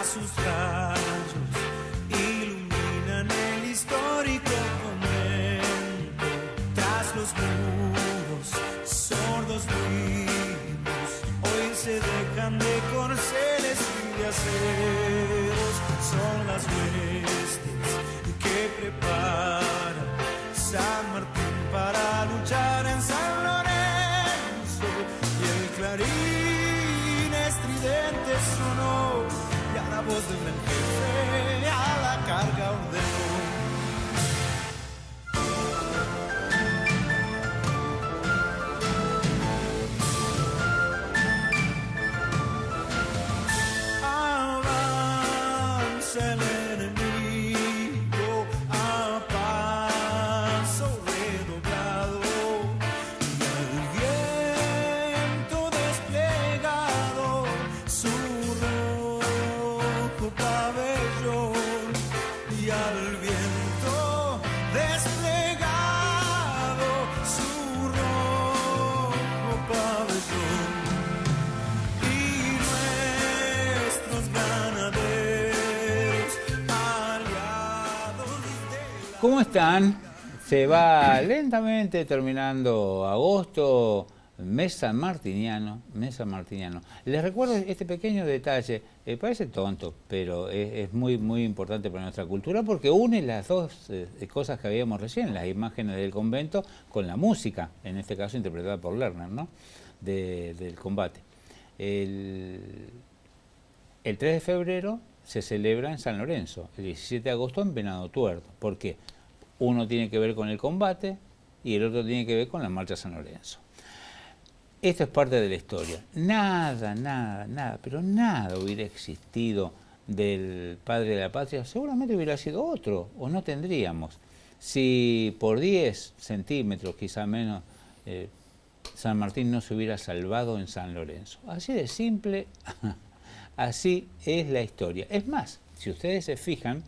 sus rayos iluminan el histórico convento. Tras los muros, sordos ruidos, hoy se dejan de corceles y de aceros. Son las huestes que prepara San Martín para luchar en San Lorenzo. Y el clarín estridente sonó, y a la voz del jefe a la carga ordenó. Avanza el enemigo a paso redoblado, y al viento desplegado su rojo pabellón, y al viento desplegado su rojo pabellón, y nuestros ganaderos aliados de la... ¿Cómo están? Se va lentamente terminando agosto, mes sanmartiniano, mes sanmartiniano. Les recuerdo este pequeño detalle, parece tonto, pero es muy, muy importante para nuestra cultura porque une las dos cosas que habíamos recién, las imágenes del convento con la música, en este caso interpretada por Lerner, ¿no? Del combate. El 3 de febrero se celebra en San Lorenzo, el 17 de agosto en Venado Tuerto. ¿Por qué? Uno tiene que ver con el combate y el otro tiene que ver con la marcha a San Lorenzo. Esto es parte de la historia. Nada, pero nada hubiera existido del padre de la patria. Seguramente hubiera sido otro, o no tendríamos. Si por 10 centímetros, quizá menos, San Martín no se hubiera salvado en San Lorenzo. Así de simple, así es la historia. Es más, si ustedes se fijan,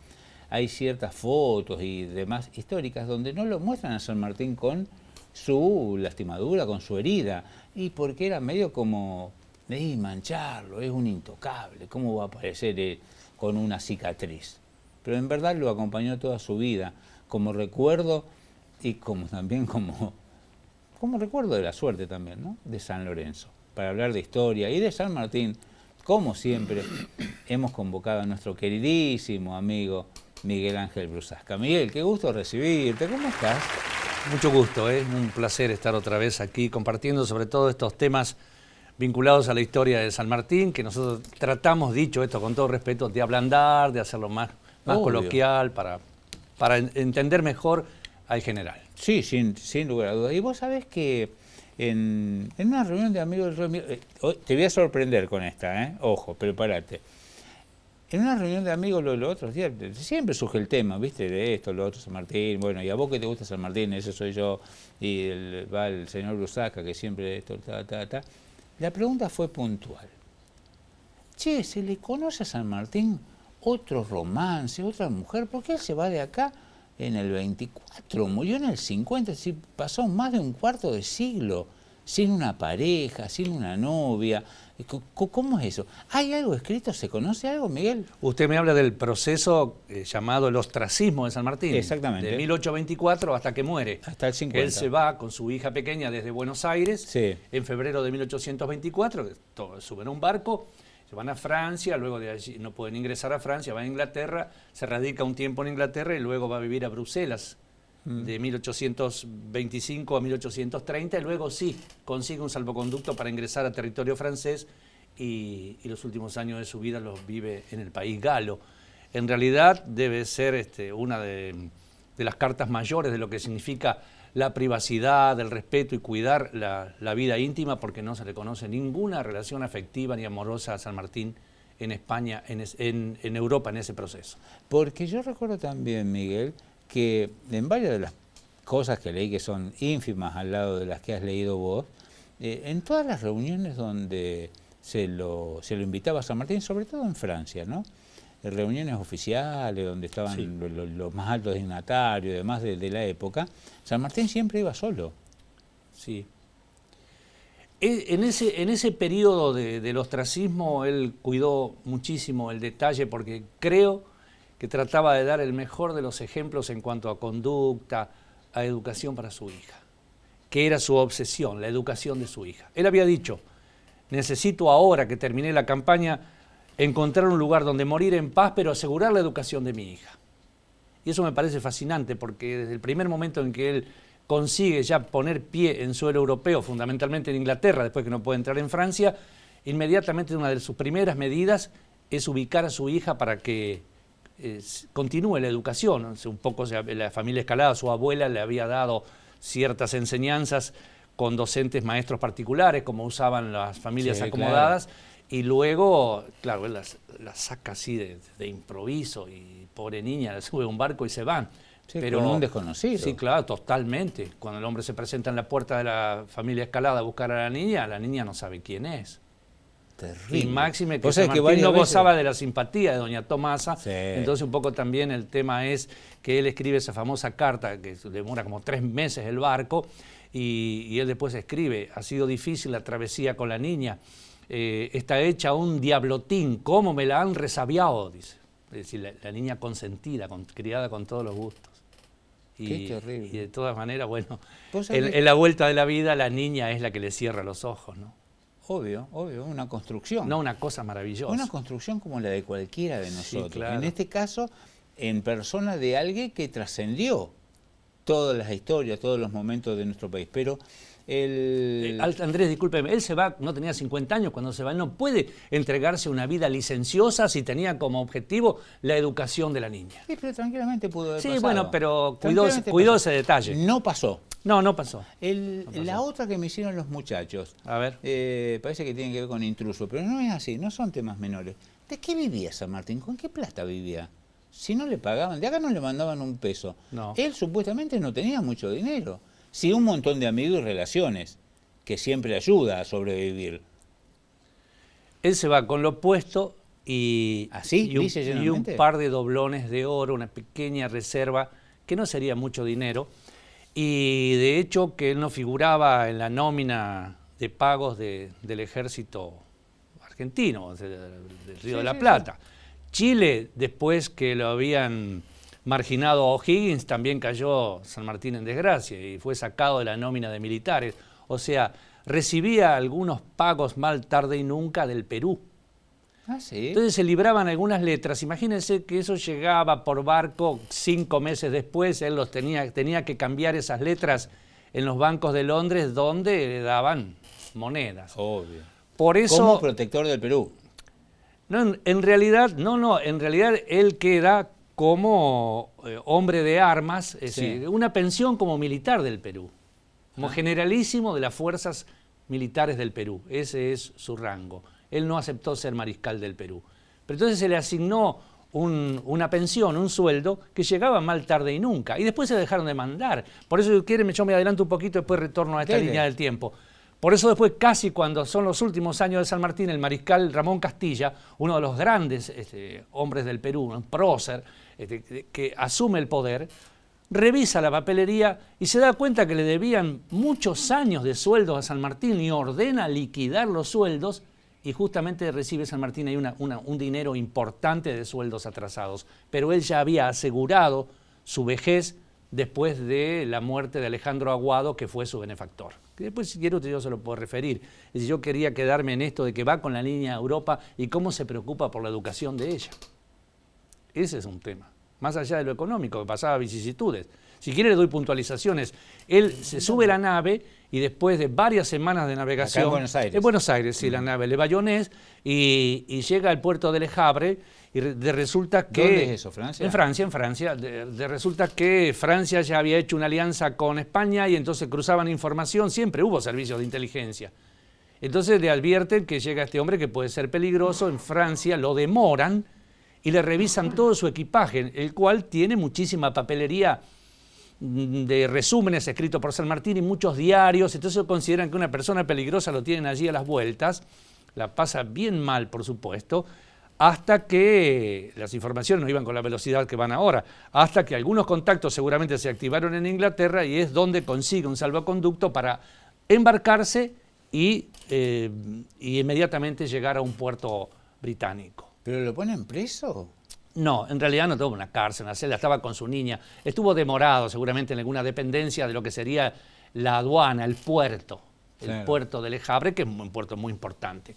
hay ciertas fotos y demás históricas donde no lo muestran a San Martín con su lastimadura, con su herida, y porque era medio como, mancharlo, es un intocable, ¿cómo va a aparecer con una cicatriz? Pero en verdad lo acompañó toda su vida, como recuerdo y como también como recuerdo de la suerte también, ¿no? De San Lorenzo. Para hablar de historia y de San Martín, como siempre, hemos convocado a nuestro queridísimo amigo Miguel Ángel Brusasca. Miguel, qué gusto recibirte, ¿cómo estás? Mucho gusto, es un placer estar otra vez aquí compartiendo sobre todo estos temas vinculados a la historia de San Martín, que nosotros tratamos, dicho esto con todo respeto, de ablandar, de hacerlo más coloquial, para entender mejor al general. Sí, sin lugar a dudas. Y vos sabés que en una reunión de amigos, te voy a sorprender con esta, ojo, prepárate. En una reunión de amigos los otros días, siempre surge el tema, ¿viste? De esto, lo otro, San Martín, bueno, y a vos que te gusta San Martín, ese soy yo, y va el señor Brusasca, que siempre esto, La pregunta fue puntual. Che, ¿se le conoce a San Martín otro romance, otra mujer? ¿Por qué él se va de acá en el 24? Murió en el 50, si pasó más de un cuarto de siglo sin una pareja, sin una novia. ¿Cómo es eso? ¿Hay algo escrito? ¿Se conoce algo, Miguel? Usted me habla del proceso llamado el ostracismo de San Martín. Exactamente. De 1824 hasta que muere. Hasta el 50. Él se va con su hija pequeña desde Buenos Aires, sí, en febrero de 1824, suben a un barco, se van a Francia, luego de allí no pueden ingresar a Francia, van a Inglaterra, se radica un tiempo en Inglaterra y luego va a vivir a Bruselas. De 1825 a 1830, y luego sí consigue un salvoconducto para ingresar a territorio francés y los últimos años de su vida los vive en el país galo. En realidad debe ser una de las cartas mayores de lo que significa la privacidad, el respeto y cuidar la vida íntima, porque no se le conoce ninguna relación afectiva ni amorosa a San Martín en España, en Europa, en ese proceso. Porque yo recuerdo también, Miguel, que en varias de las cosas que leí, que son ínfimas al lado de las que has leído vos, en todas las reuniones donde se lo invitaba a San Martín, sobre todo en Francia, ¿no? En reuniones oficiales, donde estaban sí, los más altos dignatarios y demás de la época, San Martín siempre iba solo. Sí. En ese periodo del ostracismo, él cuidó muchísimo el detalle porque creo que trataba de dar el mejor de los ejemplos en cuanto a conducta, a educación para su hija, que era su obsesión, la educación de su hija. Él había dicho, necesito ahora que terminé la campaña encontrar un lugar donde morir en paz, pero asegurar la educación de mi hija. Y eso me parece fascinante porque desde el primer momento en que él consigue ya poner pie en suelo europeo, fundamentalmente en Inglaterra, después que no puede entrar en Francia, inmediatamente una de sus primeras medidas es ubicar a su hija para que continúe la educación. Un poco la familia Escalada, su abuela le había dado ciertas enseñanzas con docentes maestros particulares, como usaban las familias acomodadas, claro. Y luego, claro, él las saca así de improviso y pobre niña, la sube a un barco y se van. Sí, pero con un desconocido. Sí, claro, totalmente. Cuando el hombre se presenta en la puerta de la familia Escalada a buscar a la niña no sabe quién es. Terrible. Y máxime que San Martín no gozaba de la simpatía de doña Tomasa, sí. Entonces un poco también el tema es que él escribe esa famosa carta que demora como 3 meses el barco y él después escribe, ha sido difícil la travesía con la niña, está hecha un diablotín, ¿cómo me la han resabiado? Dice. Es decir, la niña consentida, criada con todos los gustos. Qué terrible. Y de todas maneras, bueno, en la vuelta de la vida la niña es la que le cierra los ojos, ¿no? Obvio, una construcción. No, una cosa maravillosa. Una construcción como la de cualquiera de nosotros. Sí, claro. En este caso, en persona de alguien que trascendió todas las historias, todos los momentos de nuestro país. Pero Andrés, discúlpeme, él se va, no tenía 50 años cuando se va, él no puede entregarse a una vida licenciosa si tenía como objetivo la educación de la niña. Sí, pero tranquilamente pudo haber pasado. Sí, bueno, pero cuidó ese detalle. No pasó. No pasó. La otra que me hicieron los muchachos, a ver, parece que tiene que ver con intruso, pero no es así, no son temas menores. ¿De qué vivía San Martín? ¿Con qué plata vivía? Si no le pagaban, de acá no le mandaban un peso. No. Él supuestamente no tenía mucho dinero. Sí, un montón de amigos y relaciones, que siempre ayuda a sobrevivir. Él se va con lo puesto y un par de doblones de oro, una pequeña reserva, que no sería mucho dinero, y de hecho que él no figuraba en la nómina de pagos del ejército argentino, del Río de la Plata. Sí. Chile, después que lo habían marginado a O'Higgins, también cayó San Martín en desgracia y fue sacado de la nómina de militares. O sea, recibía algunos pagos mal tarde y nunca del Perú. Ah, ¿sí? Entonces se libraban algunas letras. Imagínense que eso llegaba por barco 5 meses después. Él tenía que cambiar esas letras en los bancos de Londres donde le daban monedas. Obvio. Por eso, como protector del Perú. No, en realidad él queda como hombre de armas, es decir, una pensión como militar del Perú, como generalísimo de las fuerzas militares del Perú. Ese es su rango. Él no aceptó ser mariscal del Perú. Pero entonces se le asignó una pensión, un sueldo, que llegaba mal tarde y nunca. Y después se dejaron de mandar. Por eso, yo me adelanto un poquito, después retorno a esta línea del tiempo. Por eso después, casi cuando son los últimos años de San Martín, el mariscal Ramón Castilla, uno de los grandes hombres del Perú, un prócer, que asume el poder, revisa la papelería y se da cuenta que le debían muchos años de sueldos a San Martín y ordena liquidar los sueldos, y justamente recibe San Martín ahí un dinero importante de sueldos atrasados. Pero él ya había asegurado su vejez después de la muerte de Alejandro Aguado, que fue su benefactor. Que después, si quiero, yo se lo puedo referir. Es decir, yo quería quedarme en esto de que va con la niña a Europa y cómo se preocupa por la educación de ella. Ese es un tema. Más allá de lo económico, que pasaba vicisitudes. Si quiere, le doy puntualizaciones. Él se sube a la nave y después de varias semanas de navegación... Acá en Buenos Aires. En Buenos Aires, sí, la nave Le Bayonés, y llega al puerto de Le Havre, y resulta que... ¿Dónde es eso, Francia? En Francia. Resulta que Francia ya había hecho una alianza con España y entonces cruzaban información, siempre hubo servicios de inteligencia. Entonces le advierten que llega este hombre que puede ser peligroso. En Francia lo demoran y le revisan todo su equipaje, el cual tiene muchísima papelería de resúmenes escritos por San Martín y muchos diarios. Entonces consideran que una persona peligrosa lo tienen allí a las vueltas, la pasa bien mal, por supuesto, hasta que las informaciones no iban con la velocidad que van ahora, hasta que algunos contactos seguramente se activaron en Inglaterra y es donde consigue un salvoconducto para embarcarse y inmediatamente llegar a un puerto británico. ¿Pero lo ponen preso? No, en realidad no tuvo una cárcel, una celda, estaba con su niña. Estuvo demorado seguramente en alguna dependencia de lo que sería la aduana, el puerto de Le Havre, que es un puerto muy importante.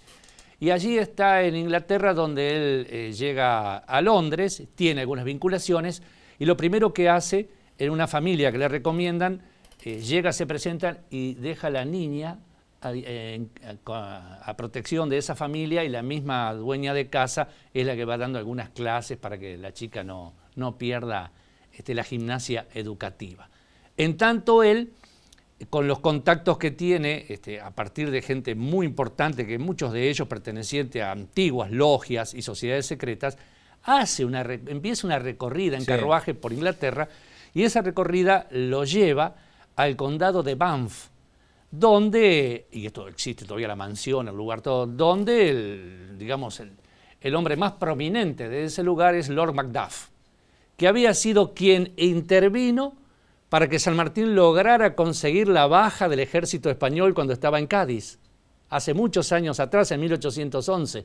Y allí está en Inglaterra, donde él llega a Londres, tiene algunas vinculaciones, y lo primero que hace en una familia que le recomiendan, llega, se presenta y deja a la niña a protección de esa familia, y la misma dueña de casa es la que va dando algunas clases para que la chica no pierda la gimnasia educativa. En tanto él, con los contactos que tiene, a partir de gente muy importante, que muchos de ellos pertenecientes a antiguas logias y sociedades secretas, empieza una recorrida en carruaje por Inglaterra, y esa recorrida lo lleva al condado de Banff, donde, y esto existe todavía, la mansión, el lugar todo, donde el hombre más prominente de ese lugar es Lord Macduff, que había sido quien intervino para que San Martín lograra conseguir la baja del ejército español cuando estaba en Cádiz, hace muchos años atrás, en 1811,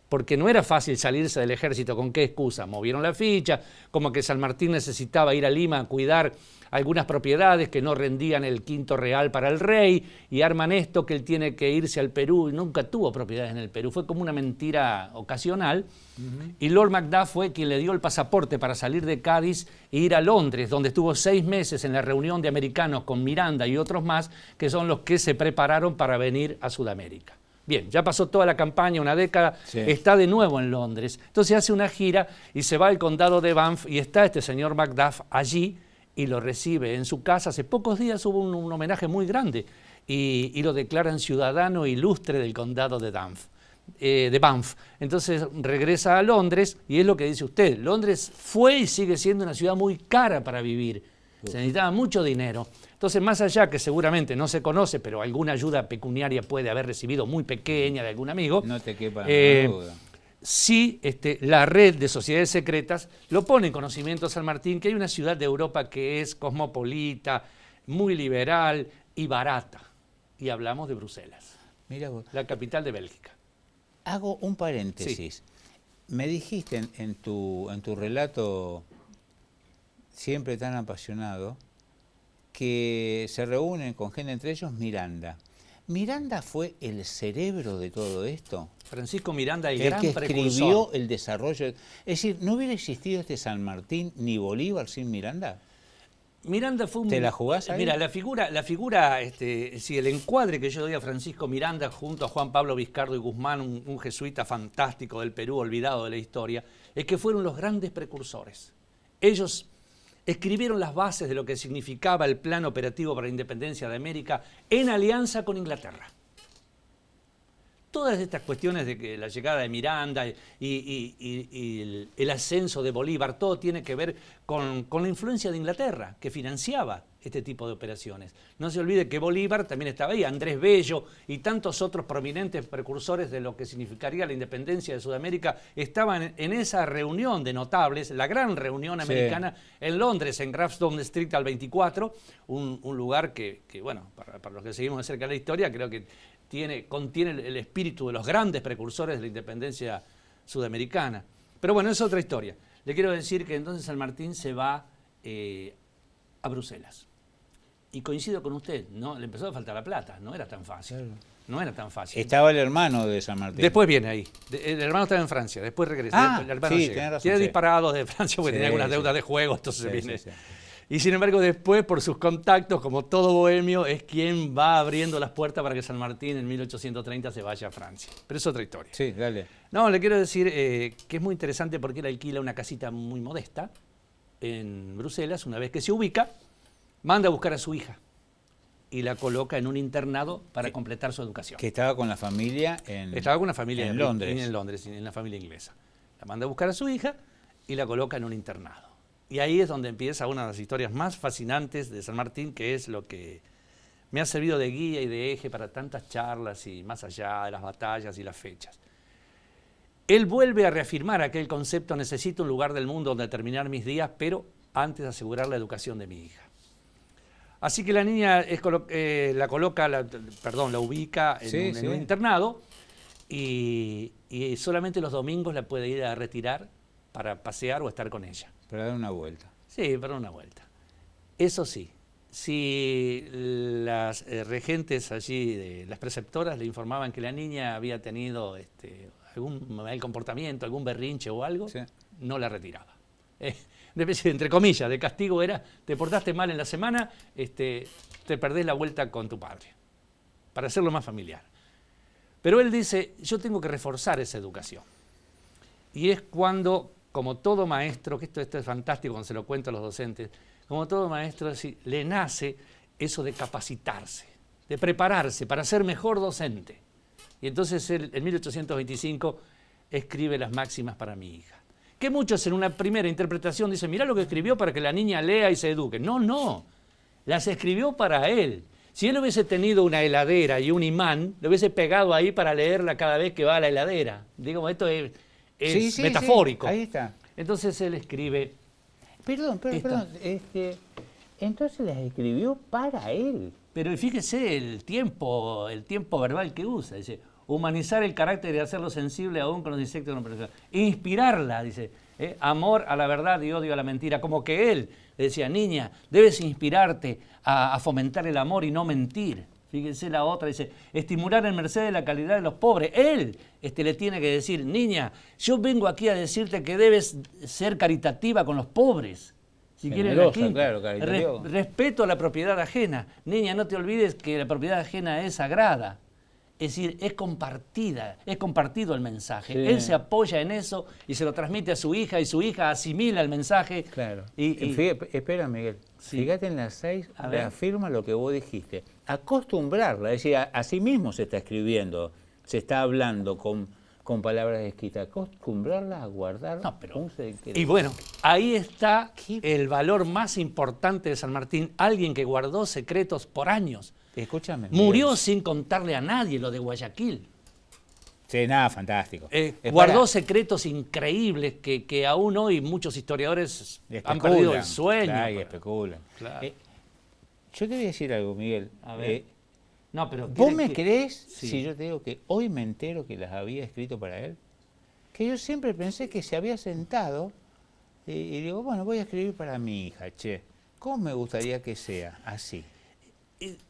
porque no era fácil salirse del ejército. ¿Con qué excusa? Movieron la ficha, como que San Martín necesitaba ir a Lima a cuidar algunas propiedades que no rendían el quinto real para el rey, y arman esto que él tiene que irse al Perú, y nunca tuvo propiedades en el Perú, fue como una mentira ocasional. Y Lord Macduff fue quien le dio el pasaporte para salir de Cádiz e ir a Londres, donde estuvo 6 meses en la reunión de americanos con Miranda y otros más, que son los que se prepararon para venir a Sudamérica. Bien, ya pasó toda la campaña, una década, está de nuevo en Londres. Entonces hace una gira y se va al condado de Banff, y está este señor Macduff allí y lo recibe en su casa. Hace pocos días hubo un homenaje muy grande y lo declaran ciudadano ilustre del condado de Banff. Entonces regresa a Londres, y es lo que dice usted, Londres fue y sigue siendo una ciudad muy cara para vivir, se necesitaba mucho dinero. Entonces, más allá que seguramente no se conoce, pero alguna ayuda pecuniaria puede haber recibido muy pequeña de algún amigo, No te quepa ninguna duda. sí, la red de sociedades secretas lo pone en conocimiento a San Martín, que hay una ciudad de Europa que es cosmopolita, muy liberal y barata. Y hablamos de Bruselas, Mira vos. la capital de Bélgica. Hago un paréntesis. Me dijiste en tu relato, siempre tan apasionado, que se reúnen con gente, entre ellos Miranda. ¿Miranda fue el cerebro de todo esto? Francisco Miranda, el El gran que precursor. escribió el desarrollo. Es decir, ¿no hubiera existido este San Martín ni Bolívar sin Miranda? Miranda fue un... ¿Te la jugás ahí? Mira, la figura, sí, el encuadre que yo doy a Francisco Miranda junto a Juan Pablo Vizcardo y Guzmán, un jesuita fantástico del Perú, olvidado de la historia, es que fueron los grandes precursores. Ellos escribieron las bases de lo que significaba el plan operativo para la independencia de América en alianza con Inglaterra. Todas estas cuestiones de que la llegada de Miranda y el ascenso de Bolívar, todo tiene que ver con la influencia de Inglaterra, que financiaba este tipo de operaciones. No se olvide que Bolívar también estaba ahí, Andrés Bello y tantos otros prominentes precursores de lo que significaría la independencia de Sudamérica estaban en esa reunión de notables, la gran reunión americana en Londres, en Grafton Street al 24, un lugar que bueno, para los que seguimos de cerca la historia, creo que contiene el espíritu de los grandes precursores de la independencia sudamericana. Pero bueno, es otra historia. Le quiero decir que entonces San Martín se va a Bruselas. Y coincido con usted, ¿no? Le empezó a faltar la plata, no era tan fácil. Claro. No era tan fácil. Estaba el hermano de San Martín. Después viene ahí. El hermano estaba en Francia, después regresa. El hermano sí, llega. Razón, tiene disparado de Francia porque tenía algunas deudas de juego, entonces viene. Y sin embargo, después, por sus contactos, como todo bohemio, es quien va abriendo las puertas para que San Martín en 1830 se vaya a Francia. Pero es otra historia. Sí, dale. No, le quiero decir que es muy interesante porque él alquila una casita muy modesta en Bruselas. Una vez que se ubica, manda a buscar a su hija y la coloca en un internado para completar su educación. Que estaba con la familia Estaba con una familia en Londres. En Londres, en la familia inglesa. La manda a buscar a su hija y la coloca en un internado. Y ahí es donde empieza una de las historias más fascinantes de San Martín, que es lo que me ha servido de guía y de eje para tantas charlas y más allá de las batallas y las fechas. Él vuelve a reafirmar aquel concepto: necesito un lugar del mundo donde terminar mis días, pero antes asegurar la educación de mi hija. Así que la niña la coloca, la ubica en, Sí, en sí. un internado y solamente los domingos la puede ir a retirar para pasear o estar con ella. Para dar una vuelta. Sí, para una vuelta. Eso sí, si las regentes allí, las preceptoras, le informaban que la niña había tenido algún mal comportamiento, algún berrinche o algo, Sí. no la retiraba. Una especie, entre comillas, de castigo era, te portaste mal en la semana, te perdés la vuelta con tu padre, para hacerlo más familiar. Pero él dice, yo tengo que reforzar esa educación. Y es cuando, como todo maestro, que esto es fantástico cuando se lo cuento a los docentes, como todo maestro, le nace eso de capacitarse, de prepararse para ser mejor docente. Y entonces él, en 1825, escribe las máximas para mi hija. Que muchos en una primera interpretación dicen, mirá lo que escribió para que la niña lea y se eduque. No, no, las escribió para él. Si él hubiese tenido una heladera y un imán, lo hubiese pegado ahí para leerla cada vez que va a la heladera. Digo, esto es Sí, metafórico. sí, ahí está. Entonces él escribe... Perdón. Entonces las escribió para él. Pero fíjese el tiempo verbal que usa. Dice, humanizar el carácter y hacerlo sensible aún con los insectos no perfectos. Inspirarla, dice, amor a la verdad y odio a la mentira. Como que él le decía, niña, debes inspirarte a fomentar el amor y no mentir. Fíjense la otra, dice, estimular en merced de la calidad de los pobres. Él le tiene que decir, niña, yo vengo aquí a decirte que debes ser caritativa con los pobres. Si quieren Generosa, aquí, claro, caritativa. respeto a la propiedad ajena. Niña, no te olvides que la propiedad ajena es sagrada. Es decir, es compartida, es compartido el mensaje. Sí. Él se apoya en eso y se lo transmite a su hija y su hija asimila el mensaje. Claro. Y Espera, Miguel. Sí. Fíjate en las 6, A ver. reafirma lo que vos dijiste. Acostumbrarla, es decir, a sí mismo se está escribiendo, se está hablando con palabras escritas. Acostumbrarla a guardar No, pero- un secreto. Y bueno, ahí está ¿Qué? el valor más importante de San Martín. Alguien que guardó secretos por años. Escúchame. Murió Miguel. sin contarle a nadie lo de Guayaquil. Sí, nada, fantástico. Guardó secretos increíbles que aún hoy muchos historiadores han perdido el sueño. Claro, y especulan. Claro. Yo te voy a decir algo, Miguel. A ver. No, pero ¿Vos ¿quiere me que- crees Sí. si yo te digo que hoy me entero que las había escrito para él? Que yo siempre pensé que se había sentado y digo, bueno, voy a escribir para mi hija, che. ¿Cómo me gustaría que sea así?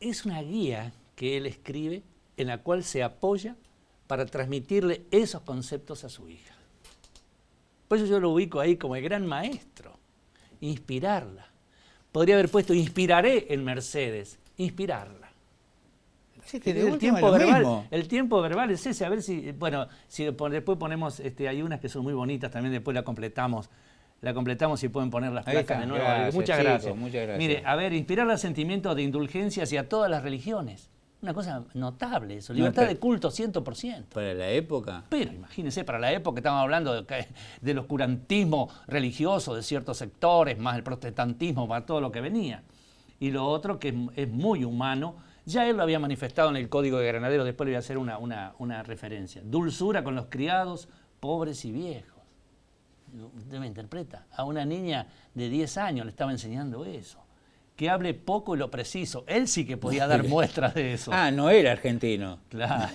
Es una guía que él escribe en la cual se apoya para transmitirle esos conceptos a su hija. Por eso yo lo ubico ahí como el gran maestro. Inspirarla. Podría haber puesto inspiraré en Mercedes. Inspirarla. Sí, que de El última tiempo, lo verbal, mismo. el tiempo verbal es ese, a ver si, bueno, si después ponemos, hay unas que son muy bonitas, también después la completamos y pueden poner las Ahí placas está, de nuevo. gracias, Muchas chicos, gracias. muchas gracias. Mire, a ver, inspirar el sentimiento de indulgencia hacia todas las religiones. Una cosa notable eso, libertad pero- de culto 100%. Para la época. Pero imagínense, para la época estamos hablando del oscurantismo religioso de ciertos sectores, más el protestantismo, más todo lo que venía. Y lo otro que es muy humano, ya él lo había manifestado en el Código de Granaderos, después le voy a hacer una referencia. Dulzura con los criados, pobres y viejos. Usted me interpreta. A una niña de 10 años le estaba enseñando eso. Que hable poco y lo preciso. Él sí que podía dar muestras de eso. Ah, no era argentino. Claro.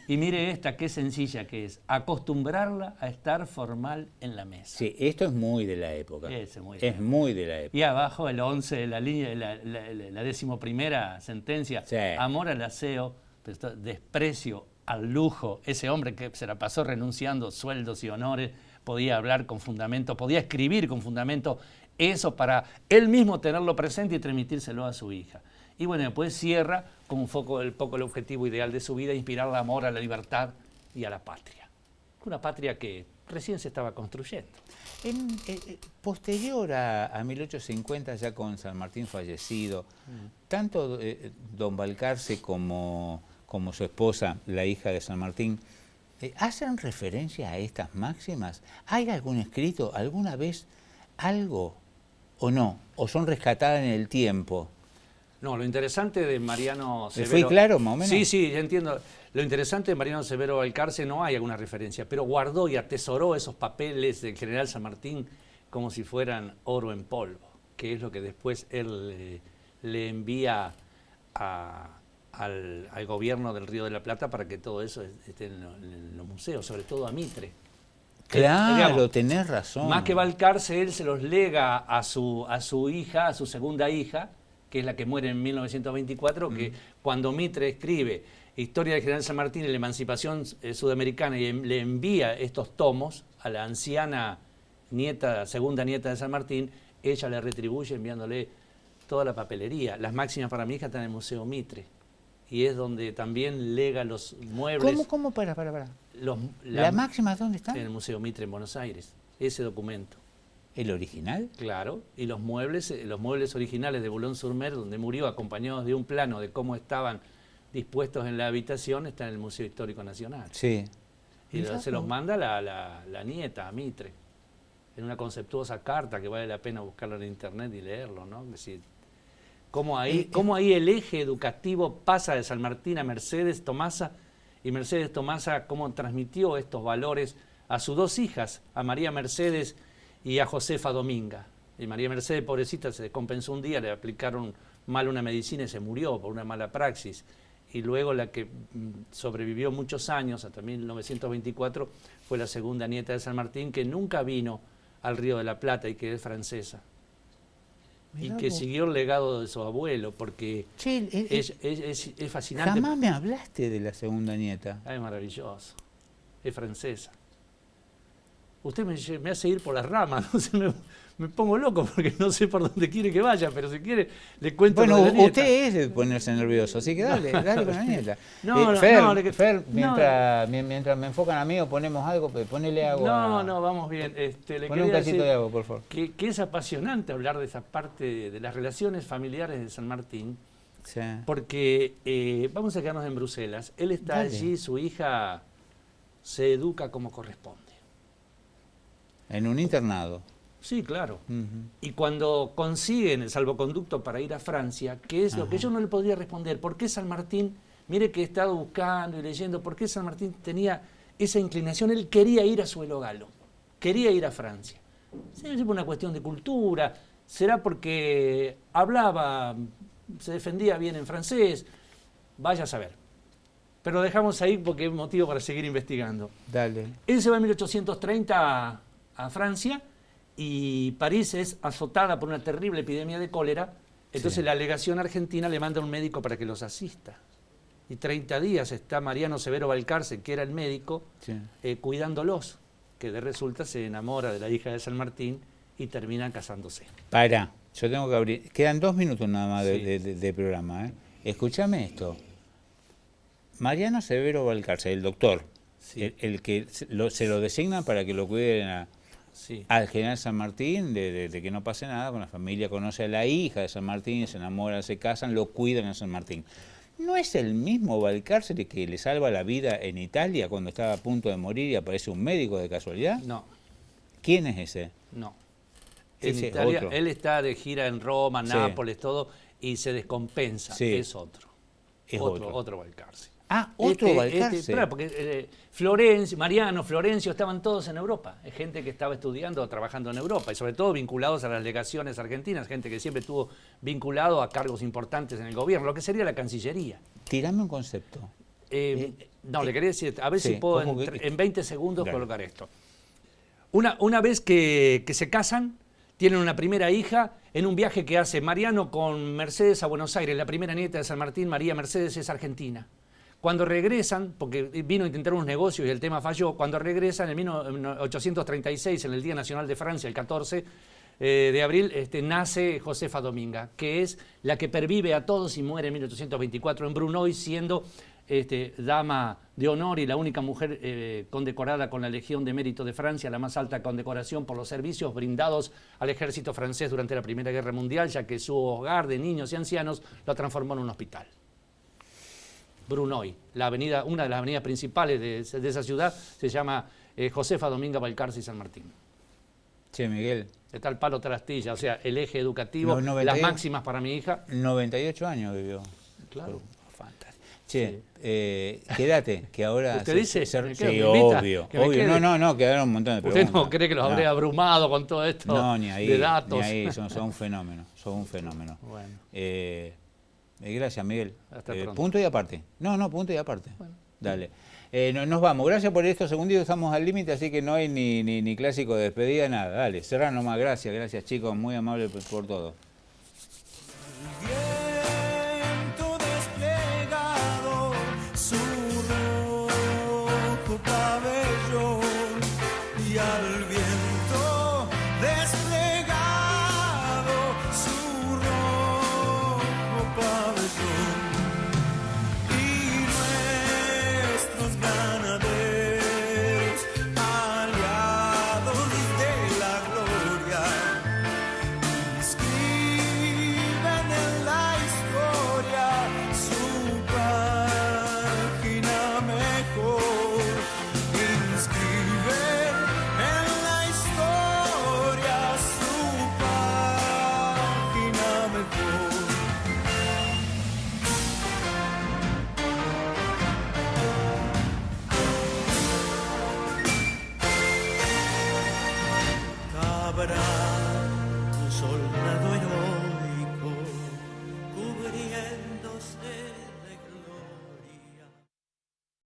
Y mire esta, qué sencilla que es. Acostumbrarla a estar formal en la mesa. Sí, esto es muy de la época. Ese, muy de la Es muy de la época. Y abajo el 11, la línea, la 11ª sentencia. Sí. Amor al aseo, desprecio al lujo. Ese hombre que se la pasó renunciando sueldos y honores, podía hablar con fundamento, podía escribir con fundamento. Eso para él mismo tenerlo presente y transmitírselo a su hija. Y bueno, después cierra con un poco el objetivo ideal de su vida, inspirar el amor a la libertad y a la patria. Una patria que recién se estaba construyendo. Posterior a 1850, ya con San Martín fallecido, tanto don Balcarce como su esposa, la hija de San Martín, ¿hacen referencia a estas máximas? ¿Hay algún escrito alguna vez algo o no? ¿O son rescatadas en el tiempo? No, lo interesante de Mariano ¿Le Severo... fui claro, más o menos? Sí, ya entiendo. Lo interesante de Mariano Severo Balcarce no hay alguna referencia, pero guardó y atesoró esos papeles del general San Martín como si fueran oro en polvo, que es lo que después él le envía al gobierno del Río de la Plata para que todo eso esté en los museos, sobre todo a Mitre. Claro, Digamos, tenés razón. más que Balcarce, él se los lega a su hija, a su segunda hija, que es la que muere en 1924, que cuando Mitre escribe Historia del General San Martín y la emancipación sudamericana y le envía estos tomos a la anciana segunda nieta de San Martín, ella le retribuye enviándole toda la papelería. Las máximas para mi hija están en el Museo Mitre. Y es donde también lega los muebles. ¿Cómo? Para. ¿La ¿La máxima dónde está? En el Museo Mitre en Buenos Aires. Ese documento. ¿El original? Claro. Y los muebles originales de Boulogne-sur-Mer, donde murió, acompañados de un plano de cómo estaban dispuestos en la habitación, está en el Museo Histórico Nacional. Sí. Y se los manda la nieta a Mitre. En una conceptuosa carta que vale la pena buscarlo en internet y leerlo, ¿no? Es decir, cómo ahí el eje educativo pasa de San Martín a Mercedes Tomasa, y Mercedes Tomasa cómo transmitió estos valores a sus dos hijas, a María Mercedes y a Josefa Dominga. Y María Mercedes, pobrecita, se descompensó un día, le aplicaron mal una medicina y se murió por una mala praxis. Y luego la que sobrevivió muchos años, hasta 1924, fue la segunda nieta de San Martín, que nunca vino al Río de la Plata y que es francesa. Mirá y que vos. siguió el legado de su abuelo, porque Che, es fascinante. jamás me hablaste de la segunda nieta. Es maravilloso. Es francesa. Usted me hace ir por las ramas, no sé, me pongo loco porque no sé por dónde quiere que vaya, pero si quiere le cuento Bueno, lo de la nieta. usted es de ponerse nervioso, así que dale con la nieta. Fer, mientras me enfocan a mí o ponemos algo, ponele agua. No, vamos bien. Le Poné quería un cachito decir de agua, por favor. que es apasionante hablar de esa parte de las relaciones familiares de San Martín, Sí. porque vamos a quedarnos en Bruselas. Él está Dale. allí, su hija se educa como corresponde. En un internado. Sí, claro. Ujú. Y cuando consiguen el salvoconducto para ir a Francia, que es lo que yo no le podría responder, ¿por qué San Martín, mire que he estado buscando y leyendo, por qué San Martín tenía esa inclinación? Él quería ir a su Elogalo, quería ir a Francia. ¿Será por una cuestión de cultura? ¿Será porque hablaba, se defendía bien en francés? Vaya a saber. Pero dejamos ahí porque es motivo para seguir investigando. Dale. Él se va en 1830 a Francia y París es azotada por una terrible epidemia de cólera. Entonces la legación argentina le manda a un médico para que los asista. Y 30 días está Mariano Severo Balcarce, que era el médico, Sí. cuidándolos, que de resulta se enamora de la hija de San Martín y terminan casándose. Para, yo tengo que abrir. Quedan 2 minutos nada más Sí. de programa. Escúchame esto. Mariano Severo Balcarce, el doctor, Sí. el que se lo designan para que lo cuiden Sí. al general San Martín, de que no pase nada, con la familia conoce a la hija de San Martín, se enamoran, se casan, lo cuidan a San Martín. ¿No es el mismo Balcarce que le salva la vida en Italia cuando estaba a punto de morir y aparece un médico de casualidad? No, ¿Quién es ese? no. En Ese Italia, otro. él está de gira en Roma, Sí. Nápoles, todo, y se descompensa. Sí. Es otro. Es Otro Balcarce. Ah, otro Balcarce. Claro, porque Mariano, Florencio, estaban todos en Europa. Es gente que estaba estudiando o trabajando en Europa, y sobre todo vinculados a las legaciones argentinas, gente que siempre estuvo vinculado a cargos importantes en el gobierno, lo que sería la Cancillería. Tirame un concepto. Le quería decir, a ver sí, si puedo ¿cómo que- en 20 segundos Dale. colocar esto. Una vez que se casan, tienen una primera hija en un viaje que hace Mariano con Mercedes a Buenos Aires. La primera nieta de San Martín, María Mercedes, es argentina. Cuando regresan, porque vino a intentar unos negocios y el tema falló, cuando regresan en 1836, en el Día Nacional de Francia, el 14 de abril, nace Josefa Dominga, que es la que pervive a todos y muere en 1824 en Brunoy, siendo dama de honor y la única mujer condecorada con la Legión de Mérito de Francia, la más alta condecoración por los servicios brindados al ejército francés durante la Primera Guerra Mundial, ya que su hogar de niños y ancianos lo transformó en un hospital. Brunoy, una de las avenidas principales de esa ciudad, se llama Josefa Dominga Balcarce y San Martín. Che, Miguel, Está el palo trastilla, o sea, el eje educativo, No, las máximas para mi hija. 98 años vivió. Claro. Fantástico. Che, quédate, que ahora... ¿Usted dice? Sí, ¿Me invita? obvio, ¿Que me obvio. quede? No, quedaron un montón de ¿Usted preguntas. no cree que los habré No. abrumado con todo esto No, ni ahí, de datos? ni ahí, son un fenómeno, son un fenómeno. Bueno, Gracias, Miguel. Hasta pronto. Punto y aparte. No, punto y aparte. Bueno. Dale. Nos vamos. Gracias por estos segunditos, estamos al límite, así que no hay ni clásico de despedida, nada. Dale, cerrar nomás. Gracias chicos, muy amable por todo.